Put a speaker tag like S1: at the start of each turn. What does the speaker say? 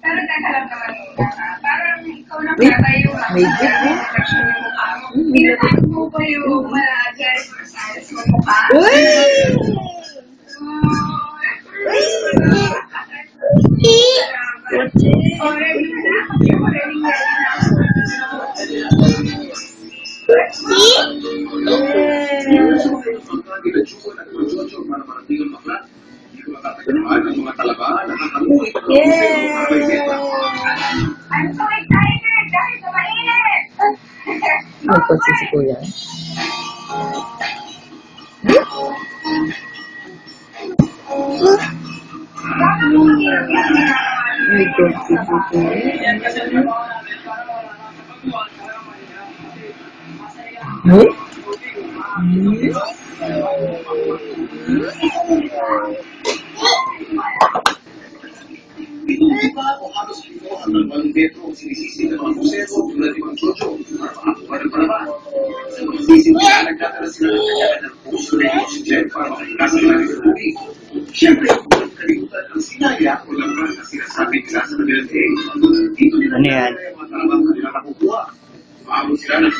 S1: Pero teka lang naman muna, parang ikaw lang yata yung
S2: may gift,
S1: reflection yung mukha mo. Pinapag mo ba yung Jennifer's eyes mo mukha?
S2: Uy!
S1: Already na? Already na? I'm so excited dahil sa mainit!
S2: Nagpagsi si Kuya. Nagpagsi si Kuya.
S3: Iba o halos ito hanggang 1 metro ang sinisisi ng mga museo tulad ng Jojo para makakuha ng palaban. Sa mga sisig na nagdadala sila ng kanyang ng puso na oxygen para makakasin natin sa tubig. Siyempre, kung kalimutan ang sinaya o laman na sinasabing nila sa kabilang day, dito nila ang mga talabang kanilang nakukuha. Maabot sila ng